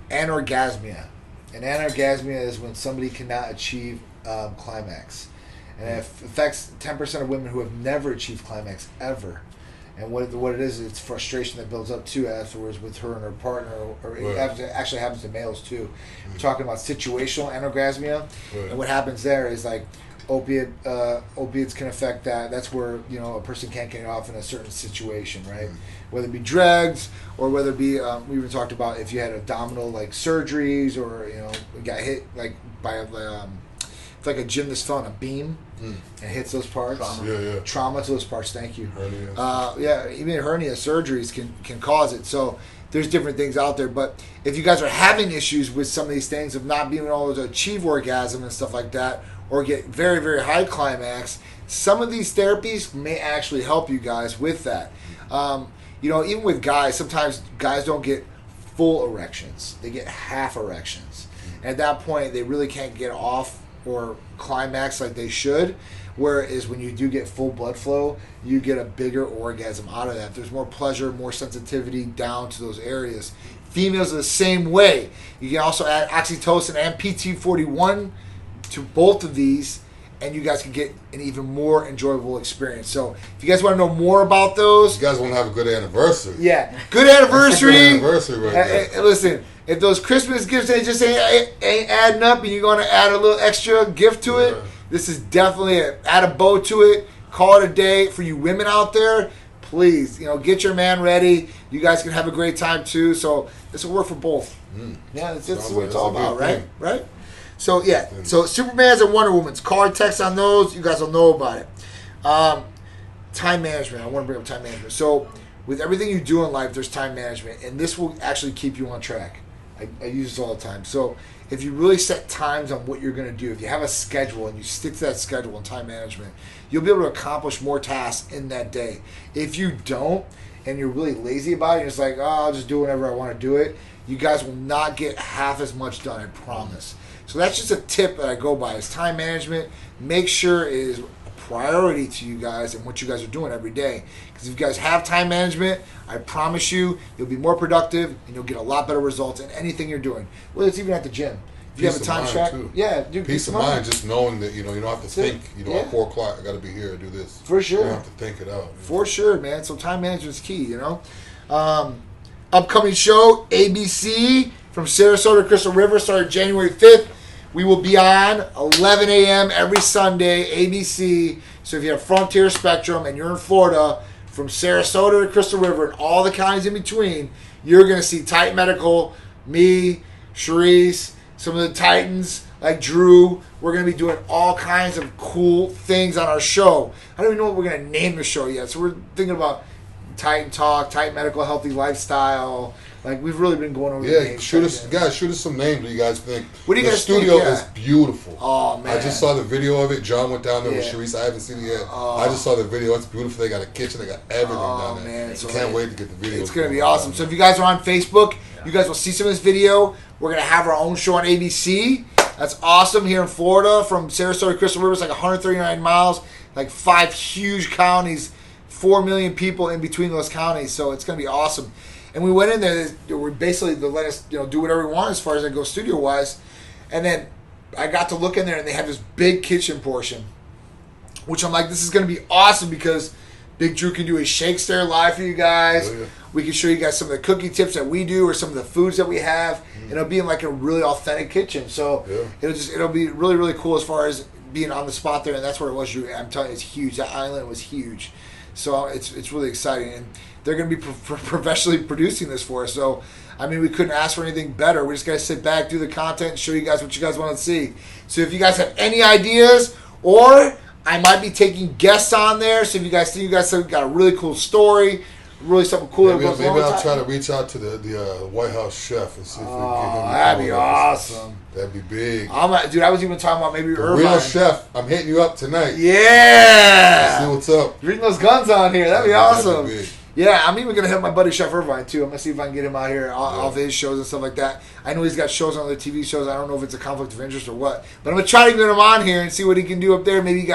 anorgasmia. And anorgasmia is when somebody cannot achieve climax. And it affects 10% of women who have never achieved climax ever. And what it is, it's frustration that builds up too afterwards with her and her partner, or it actually happens to males too. We're talking about situational anorgasmia. And what happens there is like, opiates can affect that. That's where a person can't get off in a certain situation, right? Whether it be drugs or whether it be we even talked about if you had abdominal like surgeries or got hit like by it's like a gymnast fell on a beam and hits those parts. Trauma to those parts. Thank you. Hernias. Even hernia surgeries can cause it. So there's different things out there. But if you guys are having issues with some of these things of not being able to achieve orgasm and stuff like that, or get very, very high climax, some of these therapies may actually help you guys with that. Even with guys, sometimes guys don't get full erections. They get half erections. And at that point, they really can't get off or climax like they should. Whereas when you do get full blood flow, you get a bigger orgasm out of that. There's more pleasure, more sensitivity down to those areas. Females are the same way. You can also add oxytocin and PT41 to both of these, and you guys can get an even more enjoyable experience. So if you guys want to know more about those... You guys want to have a good anniversary. Yeah. Good anniversary. Good anniversary right there. Listen, if those Christmas gifts just ain't adding up and you're going to add a little extra gift to it, this is definitely add a bow to it. Call it a day. For you women out there, please, get your man ready. You guys can have a great time too. So this will work for both. Yeah, that's what it's all about, right? Right? So, yeah. So Superman's and Wonder Woman's. Call or text on those. You guys will know about it. Time management. I want to bring up time management. So with everything you do in life, there's time management. And this will actually keep you on track. I use this all the time. So if you really set times on what you're going to do, if you have a schedule and you stick to that schedule and time management, you'll be able to accomplish more tasks in that day. If you don't, and you're really lazy about it, you're just like, I'll just do whenever I want to do it, you guys will not get half as much done, I promise. So that's just a tip that I go by is time management. Make sure it is a priority to you guys and what you guys are doing every day. Because if you guys have time management, I promise you'll be more productive and you'll get a lot better results in anything you're doing. Whether it's even at the gym. If you have a time track, peace of mind, just knowing that you don't have to think. At 4 o'clock, I got to be here to do this. For sure, you don't have to think it out. For sure, man. So time management is key. Upcoming show ABC from Sarasota, Crystal River, started January 5th. We will be on 11 a.m. every Sunday, ABC. So if you have Frontier Spectrum and you're in Florida, from Sarasota to Crystal River and all the counties in between, you're going to see Titan Medical, me, Sharice, some of the Titans like Dru. We're going to be doing all kinds of cool things on our show. I don't even know what we're going to name the show yet. So we're thinking about Titan Talk, Titan Medical, Healthy Lifestyle. Like, we've really been going over the names. Shoot us some names that you guys think. What do you guys think? The studio is beautiful. Oh, man. I just saw the video of it. John went down there with Sharice. I haven't seen it yet. I just saw the video. It's beautiful. They got a kitchen. They got everything down there. Man. So can't wait to get the video. It's going to be awesome. So if you guys are on Facebook, you guys will see some of this video. We're going to have our own show on ABC. That's awesome here in Florida from Sarasota to Crystal River. It's like 139 miles, like 5 huge counties, 4 million people in between those counties. So it's going to be awesome. And we went in there. We basically they let us, do whatever we want as far as I go studio wise. And then I got to look in there, and they have this big kitchen portion, which I'm like, this is going to be awesome because Big Dru can do his shakes there live for you guys. Oh, yeah. We can show you guys some of the cooking tips that we do or some of the foods that we have. And it'll be in like a really authentic kitchen. So it'll be really, really cool as far as being on the spot there. And that's where it was. I'm telling you, it's huge. That island was huge. So it's really exciting. And they're going to be professionally producing this for us. So, I mean, we couldn't ask for anything better. We just got to sit back, do the content, and show you guys what you guys want to see. So if you guys have any ideas, or I might be taking guests on there. So if you guys think you guys have got a really cool story, really something cool. Maybe I'll try to reach out to the White House chef and see if we can get him. That'd be awesome. That'd be big. Dude, I was even talking about maybe Irvine. Real chef. I'm hitting you up tonight. Yeah. See what's up. Bring those guns on here. That'd be awesome. That'd be big. Yeah, I'm even going to hit my buddy Chef Irvine, too. I'm going to see if I can get him out here off his shows and stuff like that. I know he's got shows on other TV shows. I don't know if it's a conflict of interest or what. But I'm going to try to get him on here and see what he can do up there. Maybe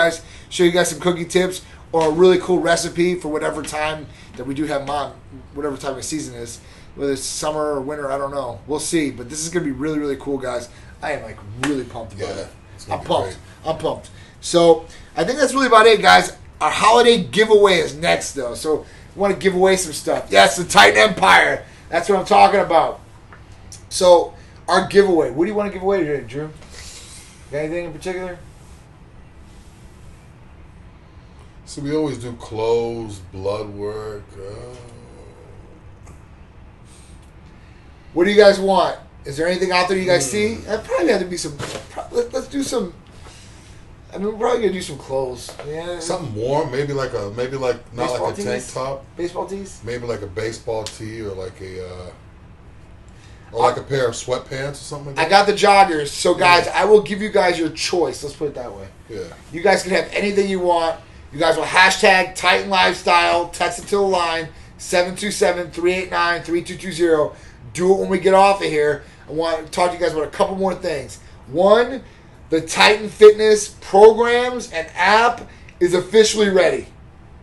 show you guys some cooking tips or a really cool recipe for whatever time that we do have him on, whatever time of season is. Whether it's summer or winter, I don't know. We'll see. But this is going to be really, really cool, guys. I am, like, really pumped about it. I'm pumped. Great. I'm pumped. So I think that's really about it, guys. Our holiday giveaway is next, though. So want to give away some stuff. Yes, the Titan Empire. That's what I'm talking about. So, our giveaway. What do you want to give away today, Dru? Got anything in particular? So we always do clothes, blood work. What do you guys want? Is there anything out there you guys see? That probably have to be some. Let's do some. I mean, we're probably gonna do some clothes. Yeah. Something warm, maybe not baseball like a tank top. Baseball tees. Maybe like a baseball tee or like a pair of sweatpants or something like that. I got the joggers. So guys, I will give you guys your choice. Let's put it that way. Yeah. You guys can have anything you want. You guys will hashtag Titan Lifestyle. Text it to the line 727-389-3220. Do it when we get off of here. I want to talk to you guys about a couple more things. One, the Titan Fitness programs and app is officially ready.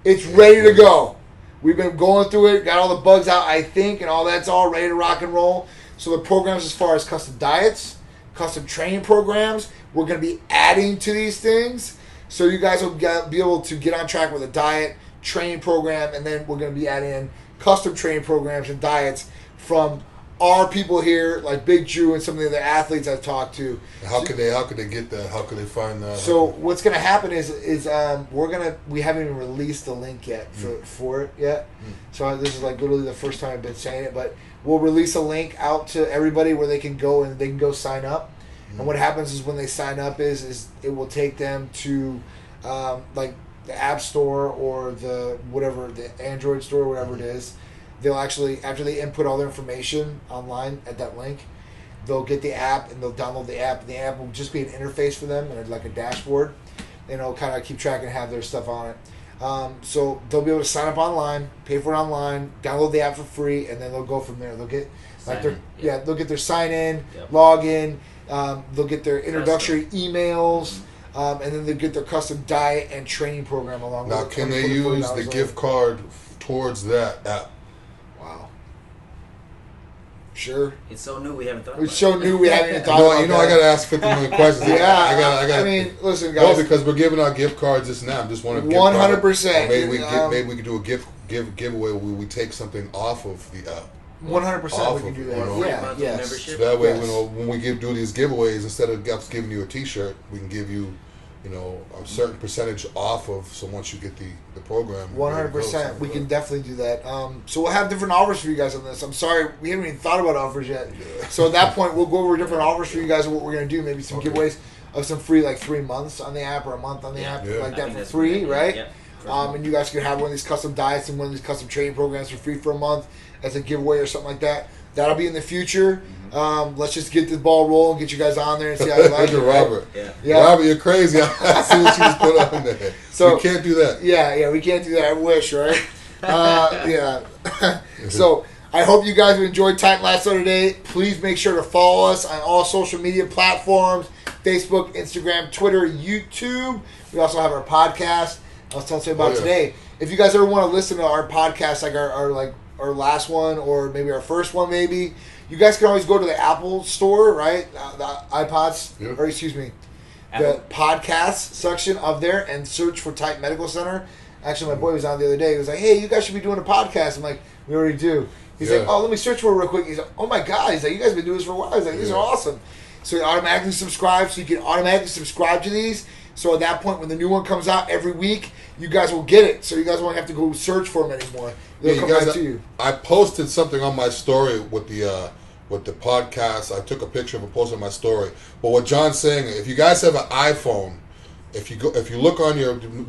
It's ready to go. We've been going through it, got all the bugs out, I think, and all that's all ready to rock and roll. So the programs as far as custom diets, custom training programs, we're going to be adding to these things. So you guys will be able to get on track with a diet, training program, and then we're going to be adding in custom training programs and diets from our people here, like Big Dru and some of the other athletes I've talked to. How could they get that? How could they find that? So what's going to happen is we haven't even released the link yet for it yet. So this is like literally the first time I've been saying it, but we'll release a link out to everybody where they can go and they can go sign up. And what happens is when they sign up is it will take them to like the App Store or the Android store, or whatever it is. They'll actually, after they input all their information online at that link, they'll get the app and they'll download the app. And the app will just be an interface for them and like a dashboard. And it'll kind of keep track and have their stuff on it. So they'll be able to sign up online, pay for it online, download the app for free, and then they'll go from there. They'll get they'll get their sign in, log in. They'll get their introductory emails, and then they'll get their custom diet and training program along with it. Now, can they use the gift card towards that app? Wow. Sure. It's so new we haven't thought about it. It's so new we haven't even thought about it. I got to ask 50 million questions. I mean, listen, guys. No, because we're giving out gift cards just now. I'm just wondering. 100%. Maybe we could do a giveaway where we take something off of the app. 100% we can do that. Yes. So that way, when we do these giveaways, instead of us giving you a T-shirt, we can give you, a certain percentage off of. So once you get the program, 100%, we can definitely do that. So we'll have different offers for you guys on this. I'm sorry, we haven't even thought about offers yet. Yeah. So at that point, we'll go over different offers for you guys and what we're gonna do. Maybe some giveaways of some free, like 3 months on the app or a month on the app, like that for free, right? Yeah. And you guys can have one of these custom diets and one of these custom training programs for free for a month as a giveaway or something like that. That'll be in the future. Let's just get the ball rolling, get you guys on there and see how you like it. Robert. Yeah. Robert, you're crazy. I see what you just put on there. So we can't do that. Yeah, we can't do that. I wish, right? So I hope you guys have enjoyed Titan Lifestyle today. Please make sure to follow us on all social media platforms: Facebook, Instagram, Twitter, YouTube. We also have our podcast. I was telling you about today. If you guys ever want to listen to our podcast, like our last one or maybe our first one, maybe you guys can always go to the Apple store, right? The iPods, or excuse me, the podcast section of there and search for Titan Medical Center. Actually, my boy was on the other day. He was like, "Hey, you guys should be doing a podcast." I'm like, "We already do." He's like, "Oh, let me search for it real quick." He's like, "Oh my God!" He's like, "You guys have been doing this for a while." He's like, "These are awesome." So you automatically subscribe, so you can automatically subscribe to these. So at that point, when the new one comes out every week, you guys will get it. So you guys won't have to go search for them anymore. They'll come right to you. I posted something on my story with the podcast. I took a picture of it, posted on my story. But what John's saying, if you guys have an iPhone, if you look on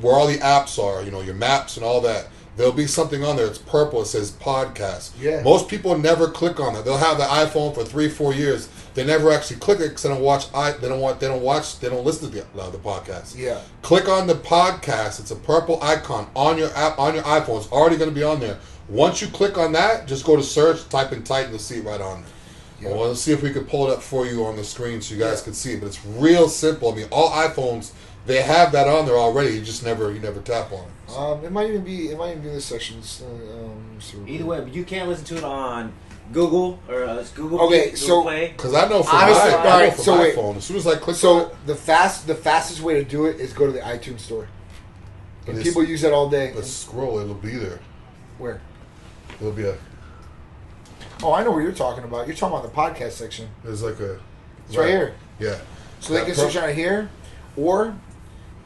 where all the apps are, your maps and all that, there'll be something on there. It's purple. It says podcast. Yeah. Most people never click on it. They'll have the iPhone for 3-4 years. They never actually click it because they don't listen to the podcast. Yeah. Click on the podcast. It's a purple icon on your app on your iPhone. It's already going to be on there. Once you click on that, just go to search, type in Titan, you'll see it right on there. Yeah. Well, let's see if we can pull it up for you on the screen so you guys can see it. But it's real simple. I mean, all iPhones, they have that on there already. You just never tap on it. So. It might even be in this section. Either way, but you can't listen to it on Google or Google. Okay, Google Play. Because I know from honestly, my iPhone, as soon as I click on it. The fastest way to do it is go to the iTunes store. And people use that all day. But scroll, it'll be there. Where? It'll be a... Oh, I know what you're talking about. You're talking about the podcast section. There's like a... It's right here. Yeah. So they can search on here, or...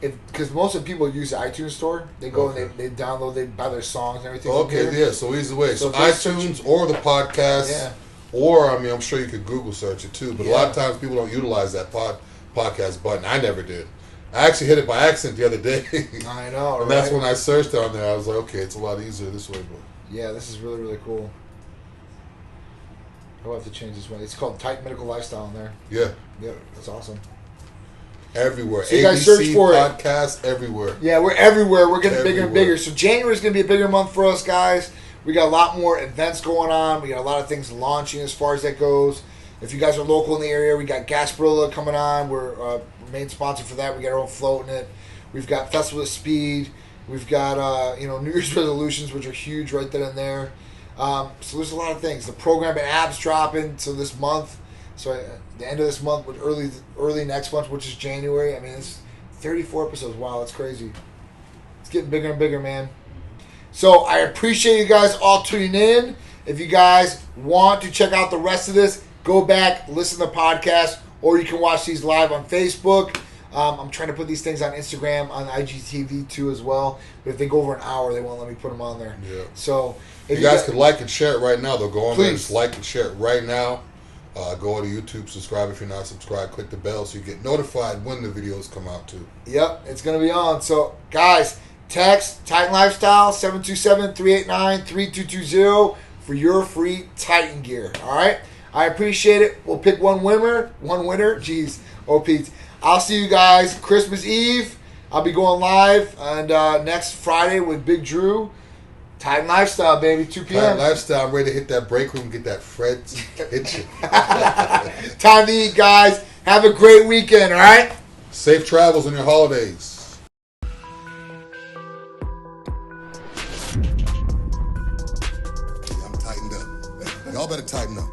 Because most of the people use the iTunes store, they go and they download, they buy their songs and everything. Okay, yeah, so easy way. So iTunes or the podcast, or I'm sure you could Google search it too. But a lot of times people don't utilize that podcast button. I never did. I actually hit it by accident the other day. I know, and that's when I searched on there. I was like, okay, it's a lot easier this way. But yeah, this is really, really cool. I'll have to change this one. It's called Titanmedical Lifestyle in there. Yeah. Yep, that's awesome. Everywhere. So you guys search for podcast everywhere. Yeah, we're everywhere. We're getting bigger and bigger. So January is going to be a bigger month for us, guys. We got a lot more events going on. We got a lot of things launching as far as that goes. If you guys are local in the area, we got Gasparilla coming on. We're main sponsor for that. We got our own float in it. We've got Festival of Speed. We've got New Year's resolutions, which are huge right then and there. So there's a lot of things. The program at Abs dropping. So this month, the end of this month, with early next month, which is January. I mean, it's 34 episodes. Wow, that's crazy. It's getting bigger and bigger, man. So I appreciate you guys all tuning in. If you guys want to check out the rest of this, go back, listen to the podcast, or you can watch these live on Facebook. I'm trying to put these things on Instagram, on IGTV too as well. But if they go over an hour, they won't let me put them on there. Yeah. So if you guys could like and share it right now, though. Go on there and just like and share it right now. Go to YouTube, subscribe if you're not subscribed. Click the bell so you get notified when the videos come out too. Yep, it's going to be on. So, guys, text Titan Lifestyle 727-389-3220 for your free Titan gear. All right? I appreciate it. We'll pick one winner. Jeez. Oh, Pete. I'll see you guys Christmas Eve. I'll be going live and next Friday with Big Dru. Titan Lifestyle, baby. 2 p.m. Titan Lifestyle. I'm ready to hit that break room and get that Fred's kitchen. Time to eat, guys. Have a great weekend, all right? Safe travels on your holidays. I'm tightened up. Y'all better tighten up.